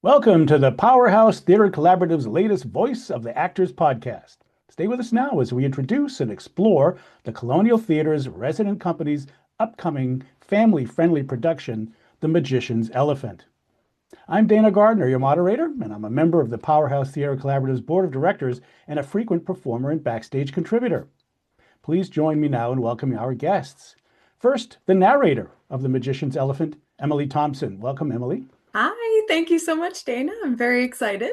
Welcome to the Powerhouse Theatre Collaborative's latest Voice of the Actors podcast. Stay with us now as we introduce and explore the Colonial Theatre's resident company's upcoming family-friendly production, The Magician's Elephant. I'm Dana Gardner, your moderator, and I'm a member of the Powerhouse Theatre Collaborative's Board of Directors and a frequent performer and backstage contributor. Please join me now in welcoming our guests. First, the narrator of The Magician's Elephant, Emily Thompson. Welcome, Emily. Hi, thank you so much, Dana. I'm very excited.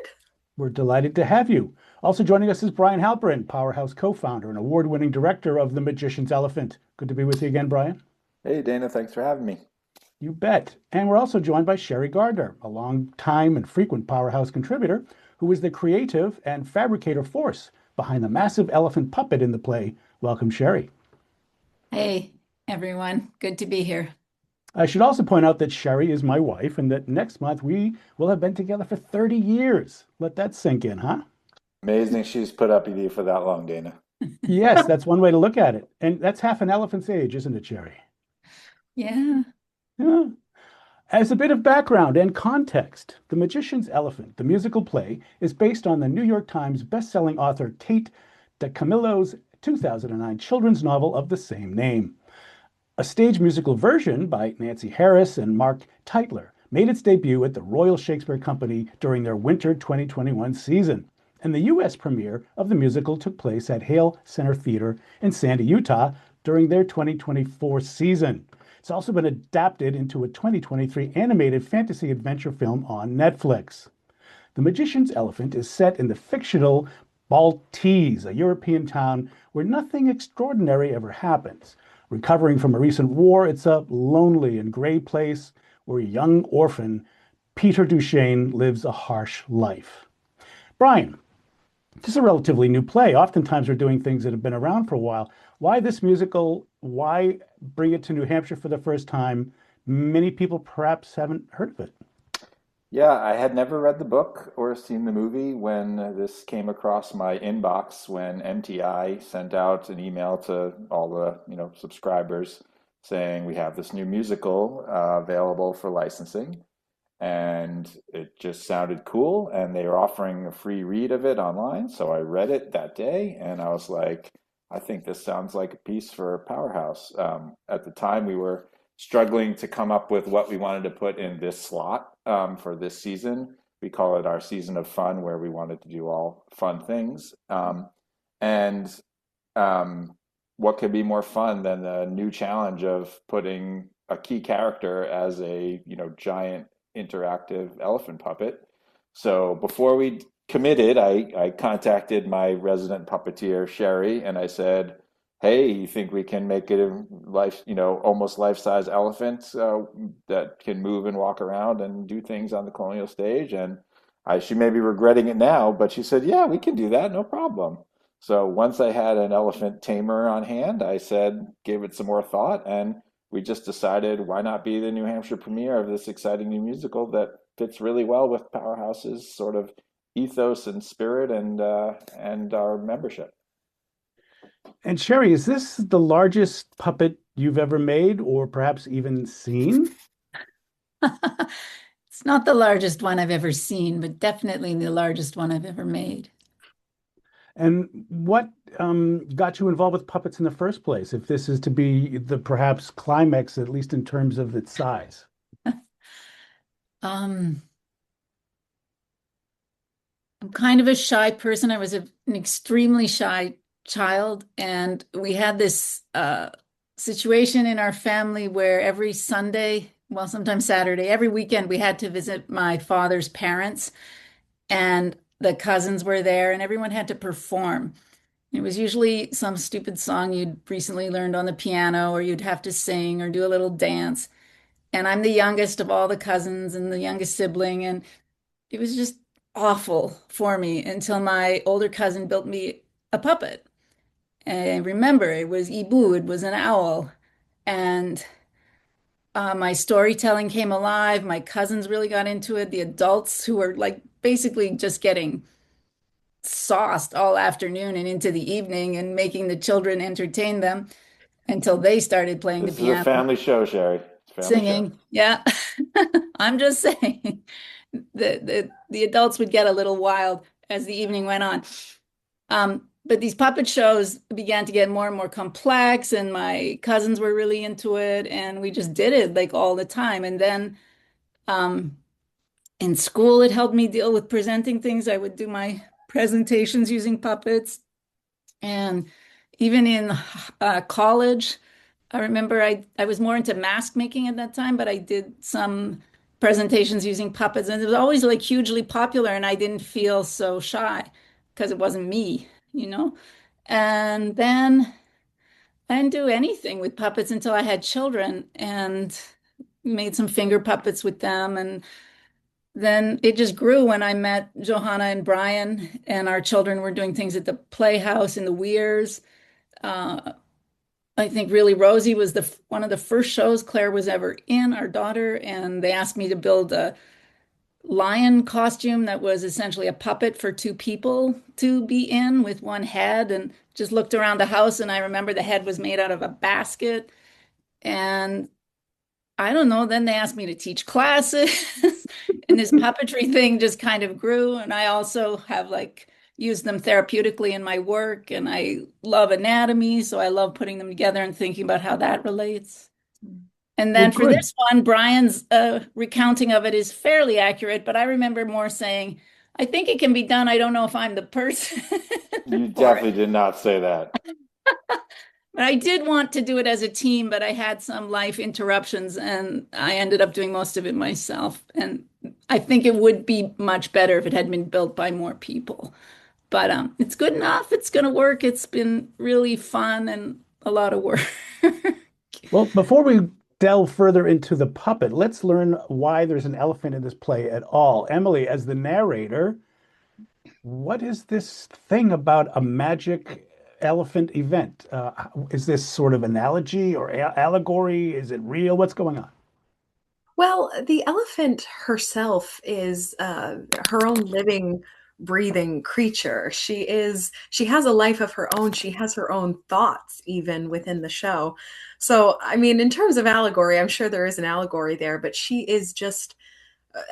We're delighted to have you. Also joining us is Brian Halperin, Powerhouse co-founder and award-winning director of The Magician's Elephant. Good to be with you again, Brian. Hey, Dana, thanks for having me. You bet. And we're also joined by Sherry Gardner, a long-time and frequent Powerhouse contributor who is the creative and fabricator force behind the massive elephant puppet in the play. Welcome, Sherry. Hey, everyone. Good to be here. I should also point out that Sherry is my wife and that next month we will have been together for 30 years. Let that sink in, huh? Amazing she's put up with you for that long, Dana. Yes, that's one way to look at it. And that's half an elephant's age, isn't it, Sherry? Yeah. Yeah. As a bit of background and context, The Magician's Elephant, the musical play, is based on the New York Times bestselling author Tate DiCamillo's 2009 children's novel of the same name. A stage musical version by Nancy Harris and Mark Teitler made its debut at the Royal Shakespeare Company during their winter 2021 season, and the U.S. premiere of the musical took place at Hale Center Theater in Sandy, Utah during their 2024 season. It's also been adapted into a 2023 animated fantasy adventure film on Netflix. The Magician's Elephant is set in the fictional Baltese, a European town where nothing extraordinary ever happens. Recovering from a recent war, it's a lonely and gray place where a young orphan, Peter Duchesne, lives a harsh life. Brian, this is a relatively new play. Oftentimes we're doing things that have been around for a while. Why this musical? Why bring it to New Hampshire for the first time? Many people perhaps haven't heard of it. Yeah, I had never read the book or seen the movie when this came across my inbox when MTI sent out an email to all the, subscribers saying we have this new musical available for licensing. And it just sounded cool, and they were offering a free read of it online. So I read it that day, and I was like, I think this sounds like a piece for Powerhouse. At the time, we were struggling to come up with what we wanted to put in this slot for this season. We call it our season of fun, where we wanted to do all fun things. And what could be more fun than the new challenge of putting a key character as a giant interactive elephant puppet? So before we committed, I contacted my resident puppeteer Sherry, and I said, hey, you think we can make it a life, almost life-size elephant that can move and walk around and do things on the colonial stage? And she may be regretting it now, but she said, yeah, we can do that, no problem. So once I had an elephant tamer on hand, I said, gave it some more thought, and we just decided why not be the New Hampshire premiere of this exciting new musical that fits really well with Powerhouse's sort of ethos and spirit and our membership. And Sherry, is this the largest puppet you've ever made or perhaps even seen? It's not the largest one I've ever seen, but definitely the largest one I've ever made. And what got you involved with puppets in the first place, if this is to be the perhaps climax, at least in terms of its size? Um, I'm kind of a shy person. I was an extremely shy child, and we had this situation in our family where every Sunday, well, sometimes Saturday, every weekend, we had to visit my father's parents, and the cousins were there, and everyone had to perform. It was usually some stupid song you'd recently learned on the piano, or you'd have to sing or do a little dance. And I'm the youngest of all the cousins and the youngest sibling, and it was just awful for me until my older cousin built me a puppet. And I remember it was Ibu, it was an owl. And my storytelling came alive. My cousins really got into it. The adults who were like basically just getting sauced all afternoon and into the evening and making the children entertain them until they started playing the This is a piano, family show, Sherry. It's a family show. singing. Yeah, I'm just saying. the adults would get a little wild as the evening went on. But these puppet shows began to get more and more complex, and my cousins were really into it, and we just did it like all the time. And then um, in school, it helped me deal with presenting things. I would do my presentations using puppets. And even in college, I remember I was more into mask making at that time, but I did some presentations using puppets, and it was always like hugely popular, and I didn't feel so shy because it wasn't me, you know? And then I didn't do anything with puppets until I had children and made some finger puppets with them. And then it just grew when I met Johanna and Brian, and our children were doing things at the Playhouse in the Weirs. Uh, I think really Rosie was the one of the first shows Claire was ever in, our daughter, and they asked me to build a lion costume that was essentially a puppet for two people to be in with one head, and just looked around the house, and I remember the head was made out of a basket. And I don't know, then they asked me to teach classes and this puppetry thing just kind of grew. And I also have like used them therapeutically in my work, and I love anatomy, so I love putting them together and thinking about how that relates. And Well, then for good. this one, Brian's recounting of it is fairly accurate, but I remember more saying, I think it can be done. I don't know if I'm the person You for it. definitely did not say that. But I did want to do it as a team, but I had some life interruptions, and I ended up doing most of it myself. And I think it would be much better if it had been built by more people. But it's good enough. It's going to work. It's been really fun and a lot of work. Well, before we delve further into the puppet, let's learn why there's an elephant in this play at all. Emily, as the narrator, what is this thing about a magic elephant event? Is this sort of analogy or allegory? Is it real? What's going on? Well, the elephant herself is her own living, breathing creature. She has a life of her own. She has her own thoughts, even within the show. So, I mean, in terms of allegory, I'm sure there is an allegory there, but she is just,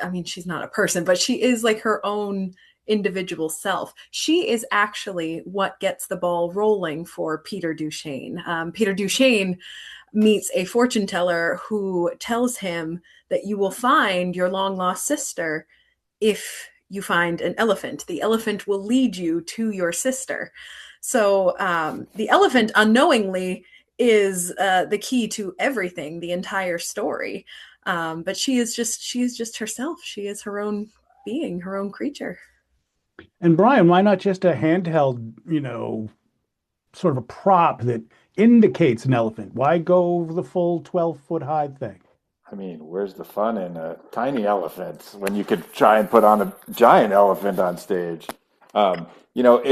I mean, she's not a person, but she is like her own individual self. She is actually what gets the ball rolling for Peter Duchesne. Peter Duchesne meets a fortune teller who tells him that you will find your long lost sister if you find an elephant. The elephant will lead you to your sister. So the elephant unknowingly is the key to everything, the entire story. But she is just herself. She is her own being, her own creature. And Brian, why not just a handheld, sort of a prop that indicates an elephant? Why go the full 12-foot high thing? I mean, where's the fun in a tiny elephant when you could try and put on a giant elephant on stage? Um, you know,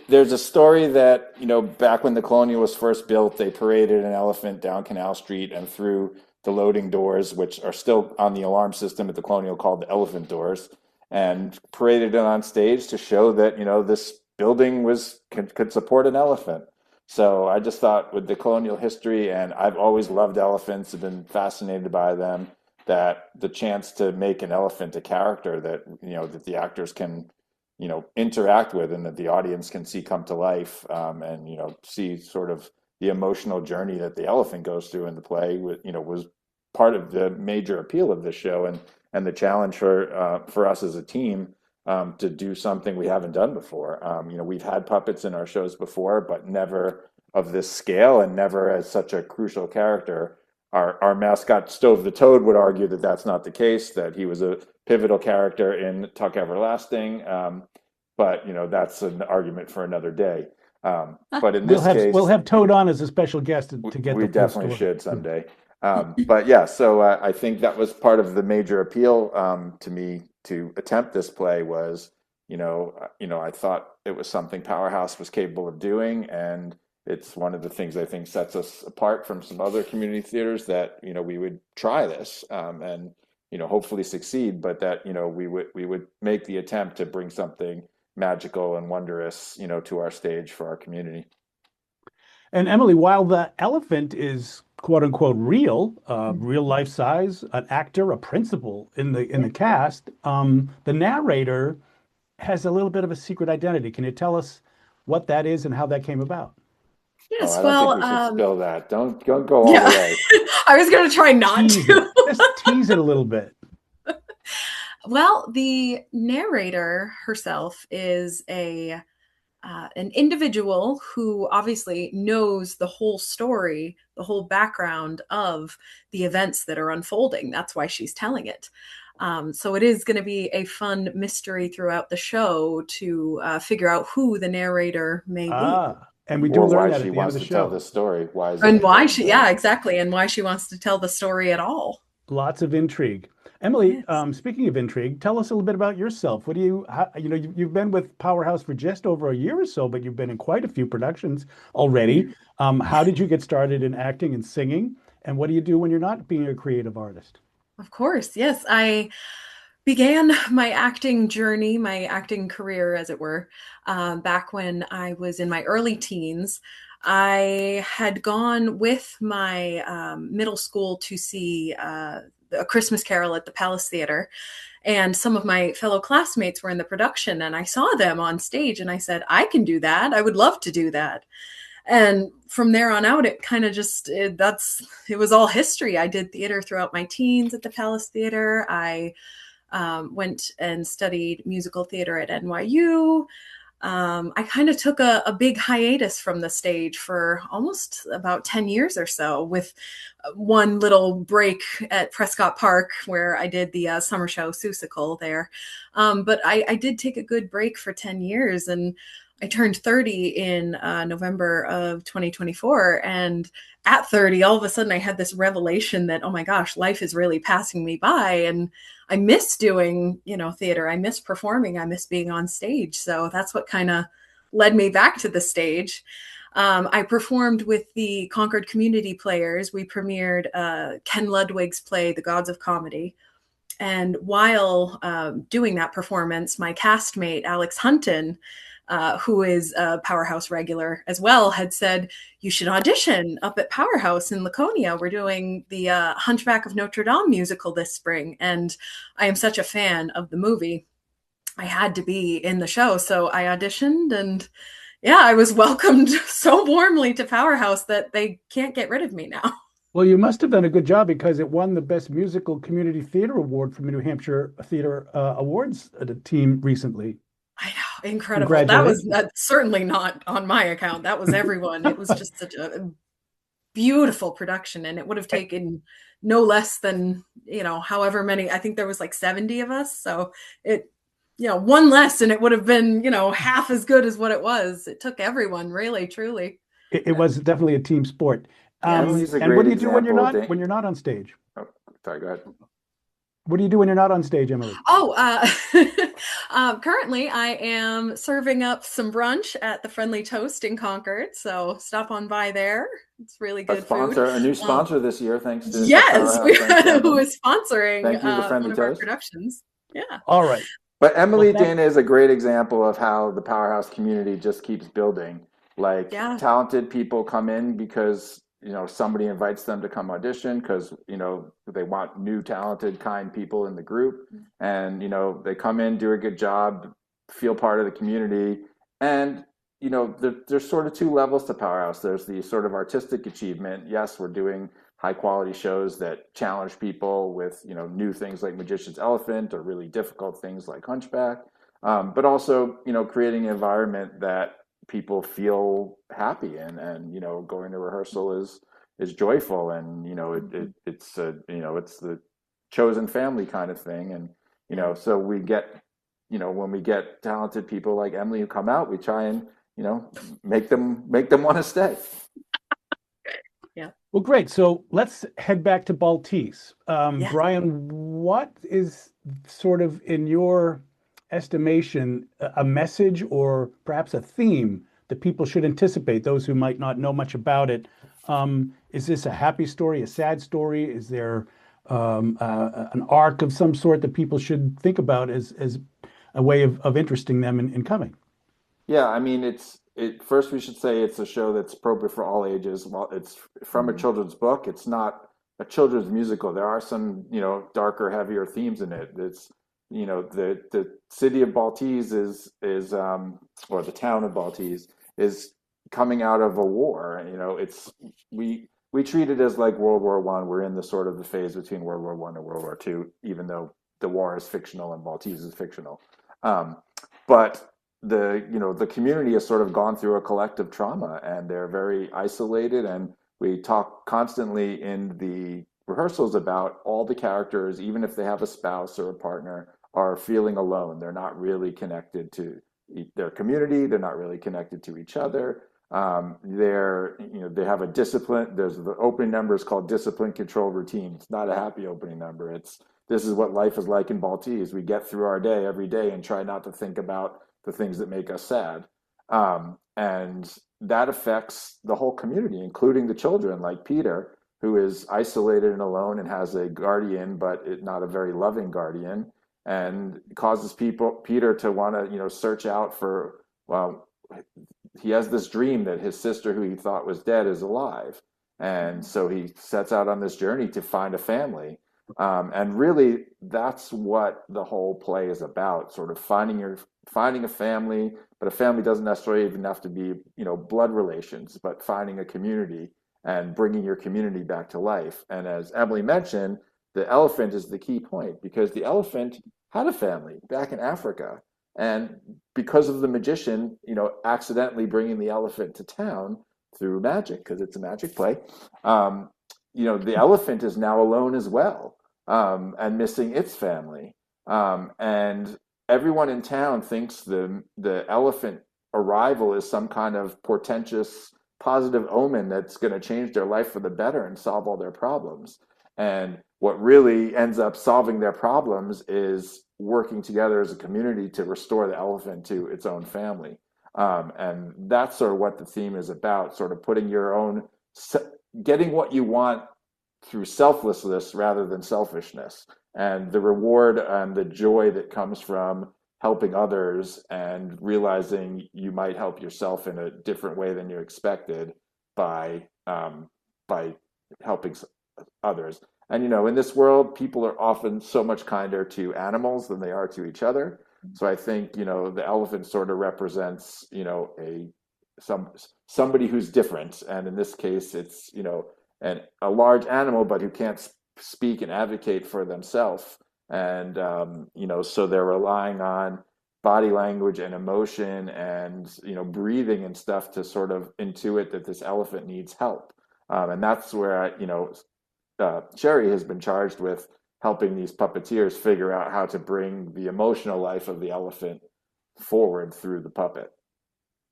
there's a story that, back when the Colonial was first built, they paraded an elephant down Canal Street and through the loading doors, which are still on the alarm system at the Colonial called the elephant doors, and paraded it on stage to show that, this building could support an elephant. So I just thought with the colonial history, and I've always loved elephants, have been fascinated by them, that the chance to make an elephant a character that, that the actors can, interact with and that the audience can see come to life, and, see sort of the emotional journey that the elephant goes through in the play, was part of the major appeal of this show and the challenge for us as a team, to do something we haven't done before. We've had puppets in our shows before, but never of this scale and never as such a crucial character. Our mascot, Stove the Toad, would argue that that's not the case, that he was a pivotal character in Tuck Everlasting. But, that's an argument for another day. But in We'll this have we'll case, have Toad on as a special guest to get we the full definitely story. should someday. But yeah, so I think that was part of the major appeal, to me, to attempt this play was, I thought it was something Powerhouse was capable of doing, and it's one of the things I think sets us apart from some other community theaters that, we would try this, and hopefully succeed, but that we would make the attempt to bring something magical and wondrous, to our stage for our community. And Emily, while the elephant is quote unquote real, Mhm. real life size, an actor, a principal in Yeah. the cast, the narrator has a little bit of a secret identity. Can you tell us what that is and how that came about? Oh, Yes, I don't think well, we should spill that. Don't go all the yeah, way. I was going to try not Tease it. to. Just tease it a little bit. Well, the narrator herself is a an individual who obviously knows the whole story, the whole background of the events that are unfolding. That's why she's telling it. So it is going to be a fun mystery throughout the show to figure out who the narrator may be. And we do Or learn why that she at the end of wants the to tell show. this story. Why is it And why important she, to her? yeah, exactly. And why she wants to tell the story at all. Lots of intrigue. Emily, Yes. speaking of intrigue, tell us a little bit about yourself. What do you, you've been with Powerhouse for just over a year or so, but you've been in quite a few productions already. How did you get started in acting and singing? And what do you do when you're not being a creative artist? Of course. Yes. I began my acting journey, my acting career, as it were, back when I was in my early teens. I had gone with my middle school to see A Christmas Carol at the Palace Theatre. And some of my fellow classmates were in the production, and I saw them on stage, and I said, I can do that. I would love to do that. And from there on out, it kind of just it was all history. I did theater throughout my teens at the Palace Theatre. I went and studied musical theater at NYU. I kind of took a big hiatus from the stage for almost about 10 years or so, with one little break at Prescott Park where I did the summer show Seussical there. But I did take a good break for 10 years, and I turned 30 in November of 2024. And at 30, all of a sudden I had this revelation that, oh my gosh, life is really passing me by. And I miss doing, theater. I miss performing. I miss being on stage. So that's what kind of led me back to the stage. I performed with the Concord Community Players. We premiered Ken Ludwig's play, The Gods of Comedy. And while doing that performance, my castmate, Alex Hunton, who is a Powerhouse regular as well, had said, you should audition up at Powerhouse in Laconia. We're doing the Hunchback of Notre Dame musical this spring. And I am such a fan of the movie. I had to be in the show. So I auditioned, and yeah, I was welcomed so warmly to Powerhouse that they can't get rid of me now. Well, you must have done a good job because it won the Best Musical Community Theater Award from the New Hampshire Theater Awards team recently. I know, incredible. That was Congratulations. certainly not on my account. That was everyone. It was just such a beautiful production, and it would have taken no less than, however many. I think there was like 70 of us. So it, one less, and it would have been, half as good as what it was. It took everyone, really, truly. It was definitely a team sport. Yes. Emily's a And what great do you do example. when you're not on stage? Oh, sorry, go ahead. What do you do when you're not on stage, Emily? Oh, currently I am serving up some brunch at the Friendly Toast in Concord. So stop on by there. It's really good food. A new sponsor this year, thanks to Yes, Powerhouse. Thanks to who Emily. is sponsoring Thank you to one Friendly of our Toast. productions. Yeah. All right. But Emily Well, Dana is a great example of how the Powerhouse community just keeps building. Like Yeah. talented people come in because, somebody invites them to come audition because, they want new, talented, kind people in the group. And, they come in, do a good job, feel part of the community. And, there's sort of two levels to Powerhouse. There's the sort of artistic achievement. Yes, we're doing high quality shows that challenge people with new things like Magician's Elephant or really difficult things like Hunchback, but also creating an environment that people feel happy in, and going to rehearsal is joyful, and it's it's the chosen family kind of thing, and so we get when we get talented people like Emily who come out, we try and make them want to stay. Yeah. Well, great. So let's head back to Baltese. Yeah. Brian, what is sort of, in your estimation, a message or perhaps a theme that people should anticipate, those who might not know much about it? Is this a happy story, a sad story? Is there an arc of some sort that people should think about as a way of interesting them in coming? Yeah, I mean, first we should say it's a show that's appropriate for all ages. While it's from a Mhm. children's book, it's not a children's musical. There are some, darker, heavier themes in it. It's, the city of Baltese or the town of Baltese is coming out of a war. We treat it as like World War One. We're in the sort of the phase between World War One and World War Two, even though the war is fictional and Maltese is fictional. Um, but the community has sort of gone through a collective trauma, and they're very isolated. And we talk constantly in the rehearsals about all the characters, even if they have a spouse or a partner, are feeling alone. They're not really connected to their community. They're not really connected to each other. They have a discipline. There's the opening number is called Discipline Control Routine. It's not a happy opening number. This is what life is like in Baltese. We get through our day every day and try not to think about the things that make us sad. And that affects the whole community, including the children, like Peter, who is isolated and alone and has a guardian, but not a very loving guardian, and causes Peter to want to, search out for, well, he has this dream that his sister, who he thought was dead, is alive. And so he sets out on this journey to find a family. And really, that's what the whole play is about, sort of finding a family, but a family doesn't necessarily even have to be, blood relations, but finding a community and bringing your community back to life. And as Emily mentioned, the elephant is the key point, because the elephant had a family back in Africa. And because of the magician, accidentally bringing the elephant to town through magic, because it's a magic play, the elephant is now alone as well, and missing its family. And everyone in town thinks the elephant arrival is some kind of portentous positive omen that's going to change their life for the better and solve all their problems. And what really ends up solving their problems is working together as a community to restore the elephant to its own family. And that's sort of what the theme is about, sort of putting getting what you want through selflessness rather than selfishness, and the reward and the joy that comes from helping others and realizing you might help yourself in a different way than you expected by helping others. And in this world, people are often so much kinder to animals than they are to each other. So I think the elephant sort of represents somebody who's different, and in this case, it's a large animal, but who can't speak and advocate for themselves. And so they're relying on body language and emotion and breathing and stuff to sort of intuit that this elephant needs help. And that's where Sherry has been charged with helping these puppeteers figure out how to bring the emotional life of the elephant forward through the puppet.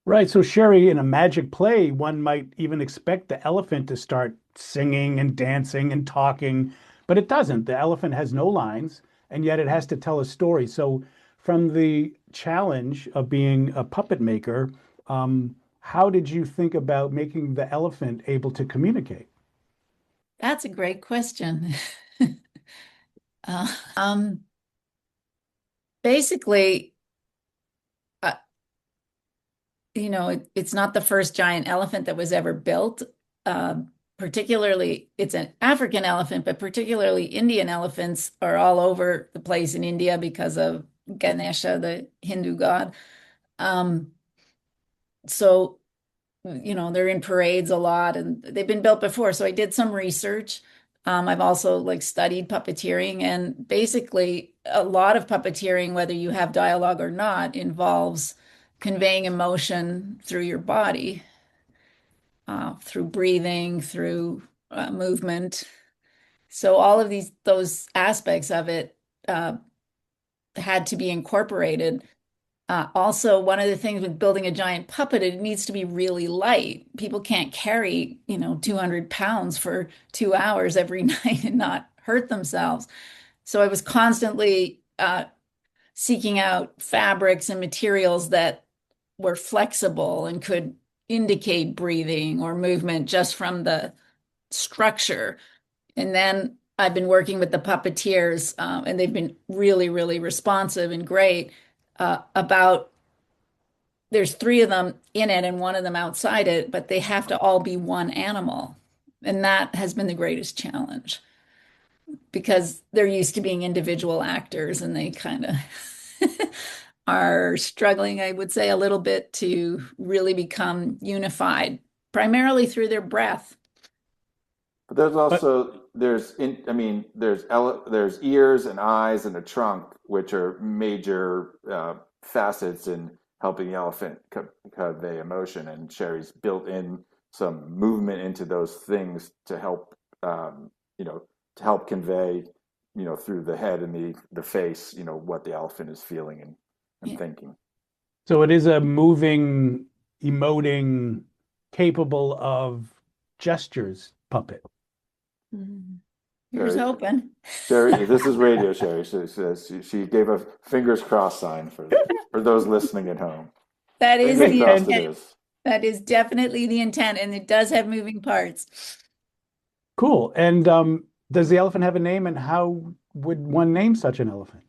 Right. So, Sherry, in a magic play, one might even expect the elephant to start singing and dancing and talking, but it doesn't. The elephant has no lines, and yet it has to tell a story. So, from the challenge of being a puppet maker, how did you think about making the elephant able to communicate? That's a great question. Uh, um, basically, uh, it's not the first giant elephant that was ever built. Particularly, it's an African elephant, but particularly Indian elephants are all over the place in India because of Ganesha, the Hindu god. Um, so, they're in parades a lot, and they've been built before. So I did some research. I've also studied puppeteering, and basically a lot of puppeteering, whether you have dialogue or not, involves conveying emotion through your body, through breathing, through movement. So all of those aspects of it had to be incorporated. Also, one of the things with building a giant puppet, it needs to be really light. People can't carry, 200 pounds for 2 hours every night and not hurt themselves. So I was constantly seeking out fabrics and materials that were flexible and could indicate breathing or movement just from the structure. And then I've been working with the puppeteers, and they've been really, really responsive and great about there's three of them in it and one of them outside it, but they have to all be one animal. And that has been the greatest challenge because they're used to being individual actors and they kind of are struggling, I would say, a little bit to really become unified, primarily through their breath. But there's But also there's ears and eyes and a trunk, which are major facets in helping the elephant convey emotion. And Sherry's built in some movement into those things to help to help convey through the head and the face what the elephant is feeling and Yeah. thinking. so it is a moving, emoting, capable of gestures puppet. Mhm. Here's Sherry, hoping. Sherry, this is radio, Sherry. She gave a fingers crossed sign for those listening at home. That is Fingers Okay, the crossed it and intent. is. That is definitely the intent, and it does have moving parts. cool. And does the elephant have a name, and how would one name such an elephant?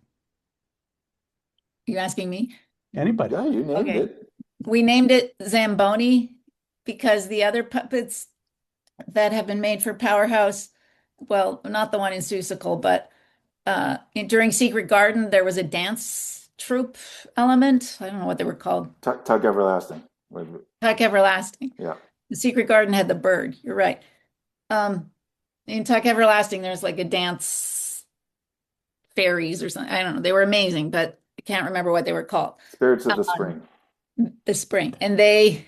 You asking me? Anybody? Yeah, you named Okay. it. We named it Zamboni because the other puppets that have been made for Powerhouse, well, not the one in Seussical, but during Secret Garden, there was a dance troupe element. I don't know what they were called. Tuck Everlasting. Tuck Everlasting. Yeah. The Secret Garden had the bird. You're right. In Tuck Everlasting, there's like a dance fairies or something. I don't know. They were amazing, but I can't remember what they were called. Spirits of the Spring. The spring. And they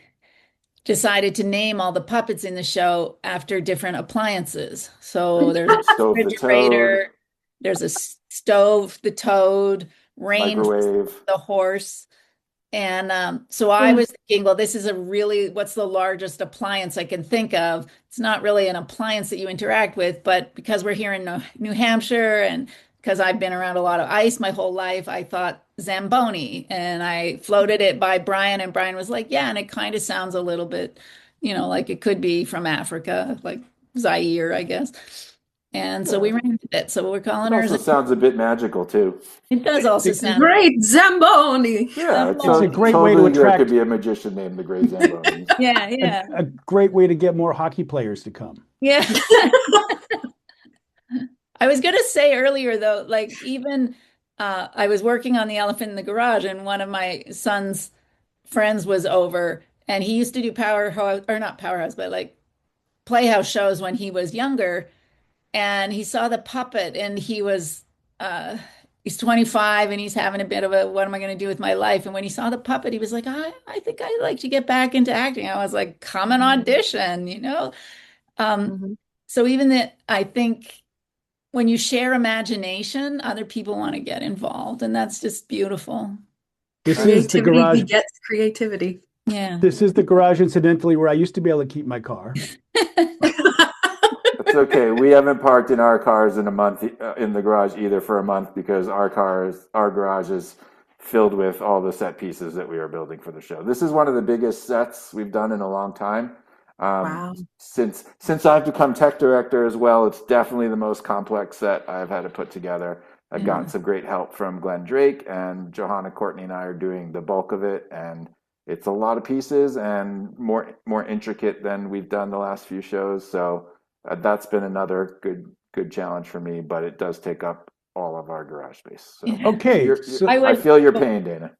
decided to name all the puppets in the show after different appliances. So there's a Stove the Toad, refrigerator, there's a stove, the toad, range, microwave. the horse. And so I was thinking, well, this is what's the largest appliance I can think of? It's not really an appliance that you interact with, but because we're here in New Hampshire and because I've been around a lot of ice my whole life, I thought Zamboni and I floated it by Brian and Brian was like, yeah, and it kind of sounds a little bit, like it could be from Africa, like Zaire, I guess. And so we ran with it. So we're calling It her. also sounds a bit magical too. It does also sound Great Zamboni. Yeah, It's a great way to totally there attract could be a magician named the Great Zamboni. yeah. a great way to get more hockey players to come. Yeah. I was going to say earlier, though, like even I was working on the elephant in the garage, and one of my son's friends was over, and he used to do Powerhouse, or not Powerhouse, but like Playhouse shows when he was younger. And he saw the puppet, and he's 25, and he's having a bit of a what am I going to do with my life? And when he saw the puppet, he was like, I think I'd like to get back into acting. I was like, come and audition. Mhm. So even that, I think when you share imagination, other people want to get involved, and that's just beautiful. This is the Creativity garage. begets creativity. Yeah. This is the garage, incidentally, where I used to be able to keep my car. It's okay. We haven't parked in our cars in a month in the garage either for a month because our garage is filled with all the set pieces that we are building for the show. This is one of the biggest sets we've done in a long time. Wow. Since I've become tech director as well, it's definitely the most complex set I've had to put together. I've gotten some great help from Glenn Drake, and Johanna Courtney and I are doing the bulk of it, and it's a lot of pieces and more intricate than we've done the last few shows. So that's been another good challenge for me, but it does take up all of our garage space. So Okay, I feel your pain, Dana.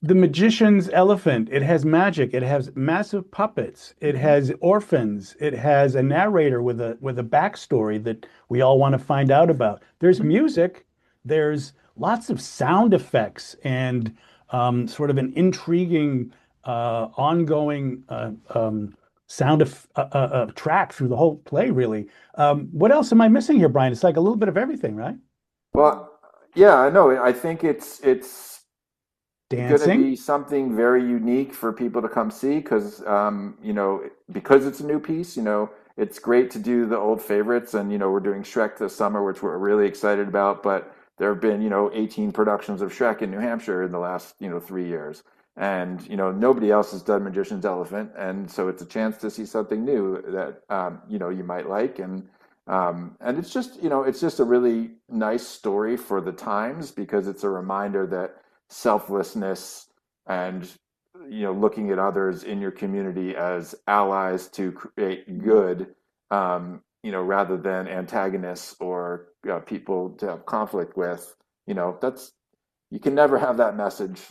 the magician's elephant. It has magic. It has massive puppets. It has orphans. It has a narrator with a backstory that we all want to find out about. There's music. There's lots of sound effects and sort of an intriguing, ongoing sound of track through the whole play. Really. What else am I missing here, Brian? It's like a little bit of everything, right? Well, yeah, I know. I think it's going to Dancing. be something very unique for people to come see because because it's a new piece. It's great to do the old favorites, and we're doing Shrek this summer, which we're really excited about. But there have been 18 productions of Shrek in New Hampshire in the last 3 years, and nobody else has done Magician's Elephant, and so it's a chance to see something new that you might like, and it's just a really nice story for the times because it's a reminder that selflessness and looking at others in your community as allies to create good, rather than antagonists or people to have conflict with. That's you can never have that message,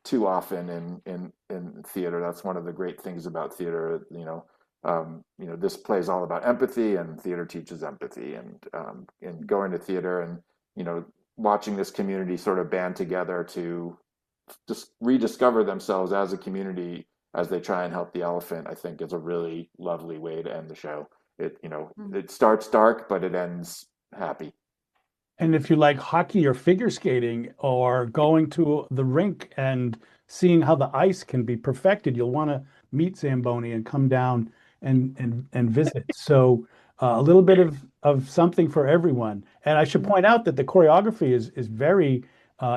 too often in theater. That's one of the great things about theater. This play is all about empathy, and theater teaches empathy. And going to theater and watching this community sort of band together to just rediscover themselves as a community as they try and help the elephant, I think is a really lovely way to end the show. It starts dark, but it ends happy. And if you like hockey or figure skating or going to the rink and seeing how the ice can be perfected, you'll want to meet Zamboni and come down and visit. So a little bit of something for everyone. And I should point out that the choreography is very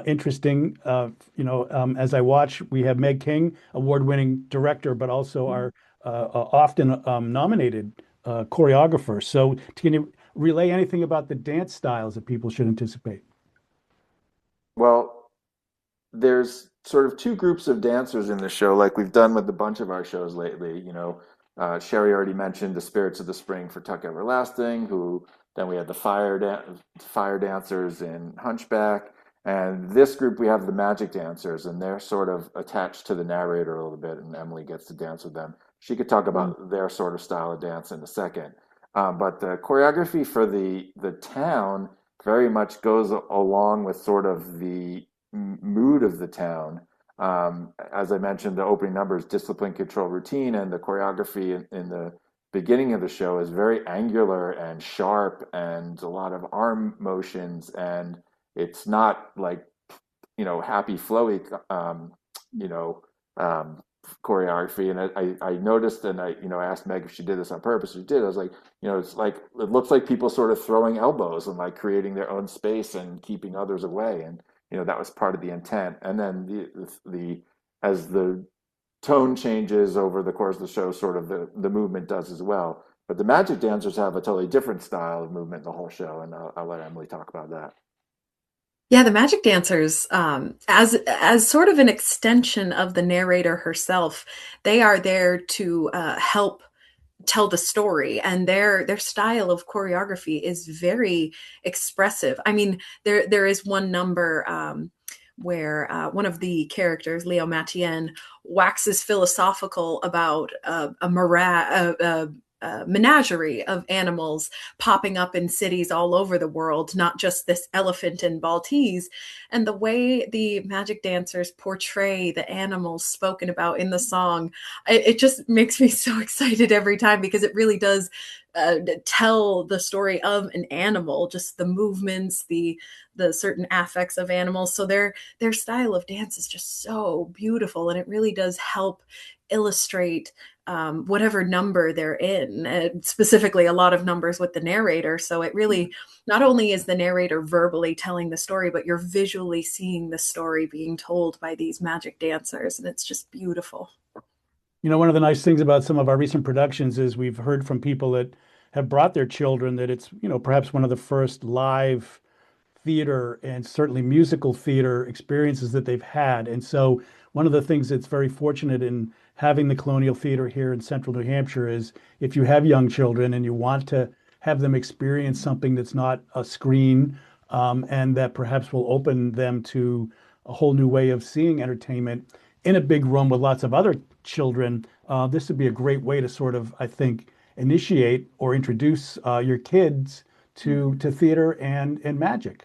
interesting. As I watch, we have Meg King, award-winning director, but also our often nominated choreographer. So can you relay anything about the dance styles that people should anticipate? Well, there's sort of two groups of dancers in the show, like we've done with a bunch of our shows lately. Sherry already mentioned the Spirits of the Spring for Tuck Everlasting, who then we had the fire dancers in Hunchback, and this group we have the Magic Dancers, and they're sort of attached to the narrator a little bit, and Emily gets to dance with them. She could talk about their sort of style of dance in a second. But the choreography for the town very much goes along with sort of the mood of the town. As I mentioned, the opening number is discipline, control, routine, and the choreography in the beginning of the show is very angular and sharp, and a lot of arm motions, and it's not like happy flowy you know choreography. And I noticed, and I asked Meg if she did this on purpose. She did. I was like, it's like it looks like people sort of throwing elbows and like creating their own space and keeping others away, and that was part of the intent. And then the as the tone changes over the course of the show, sort of the movement does as well. But the Magic Dancers have a totally different style of movement in the whole show, and I'll let Emily talk about that. Yeah, the Magic Dancers, as sort of an extension of the narrator herself, they are there to help tell the story, and their style of choreography is very expressive. I mean, there is one number where one of the characters, Leo Matien, waxes philosophical about a menagerie of animals popping up in cities all over the world, not just this elephant in Maltese. And the way the Magic Dancers portray the animals spoken about in the song, it just makes me so excited every time, because it really does tell the story of an animal, just the movements, the certain affects of animals. So their style of dance is just so beautiful, and it really does help illustrate whatever number they're in, specifically a lot of numbers with the narrator. So it really, not only is the narrator verbally telling the story, but you're visually seeing the story being told by these magic dancers. And it's just beautiful. One of the nice things about some of our recent productions is we've heard from people that have brought their children that it's, perhaps one of the first live theater and certainly musical theater experiences that they've had. And so one of the things that's very fortunate in having the Colonial Theatre here in central New Hampshire is if you have young children and you want to have them experience something that's not a screen, and that perhaps will open them to a whole new way of seeing entertainment in a big room with lots of other children, this would be a great way to sort of, I think, initiate or introduce your kids to theater and magic.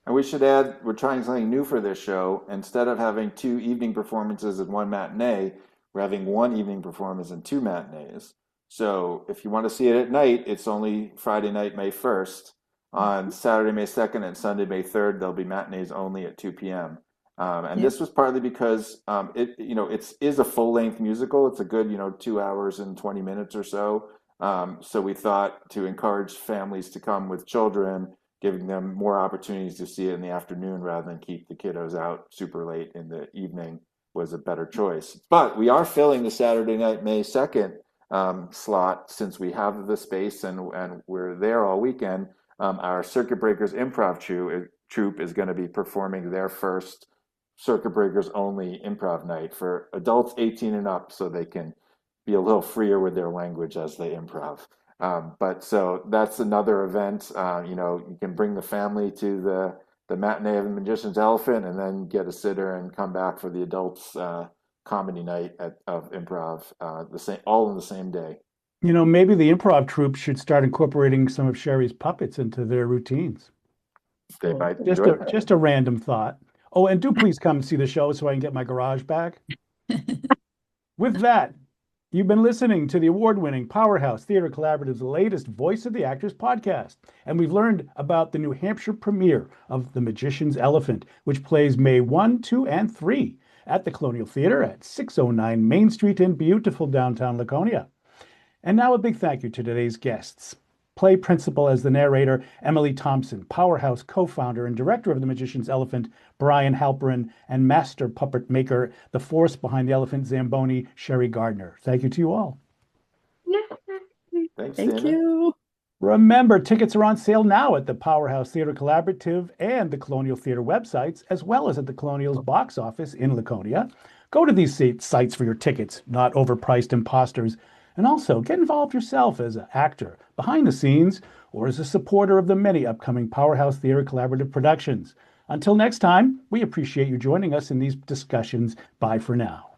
And we should add, we're trying something new for this show. Instead of having two evening performances and one matinee, we're having one evening performance and two matinees. So if you want to see it at night, it's only Friday night, May 1st. On Saturday, May 2nd and Sunday, May 3rd, there'll be matinees only at 2 p.m. And this was partly because it is a full-length musical. It's a good, 2 hours and 20 minutes or so. So we thought to encourage families to come with children, giving them more opportunities to see it in the afternoon rather than keep the kiddos out super late in the evening was a better choice. But we are filling the Saturday night, May 2nd slot, since we have the space and we're there all weekend. Our Circuit Breakers improv troupe is going to be performing their first circuit breakers only improv night for adults 18 and up, so they can be a little freer with their language as they improv. But so that's another event. You can bring the family to the matinee of the Magician's Elephant, and then get a sitter and come back for the adults comedy night of improv. The same, all in the same day. Maybe the improv troupe should start incorporating some of Sherry's puppets into their routines. They might Just enjoy a that. just a random thought. Oh, and do please come see the show so I can get my garage back. With that, you've been listening to the award-winning Powerhouse Theatre Collaborative's latest Voice of the Actors podcast, and we've learned about the New Hampshire premiere of The Magician's Elephant, which plays May 1, 2, and 3 at the Colonial Theatre at 609 Main Street in beautiful downtown Laconia. And now a big thank you to today's guests. Play principal as the narrator, Emily Thompson, Powerhouse co-founder and director of The Magician's Elephant, Brian Halperin, and master puppet maker, the force behind the elephant Zamboni, Sherry Gardner. Thank you to you all. Thanks, Thank Dana. you. Remember, tickets are on sale now at the Powerhouse Theatre Collaborative and the Colonial Theatre websites, as well as at the Colonial's box office in Laconia. Go to these sites for your tickets, not overpriced imposters. And also, get involved yourself as an actor, behind the scenes, or as a supporter of the many upcoming Powerhouse Theatre Collaborative productions. Until next time, we appreciate you joining us in these discussions. Bye for now.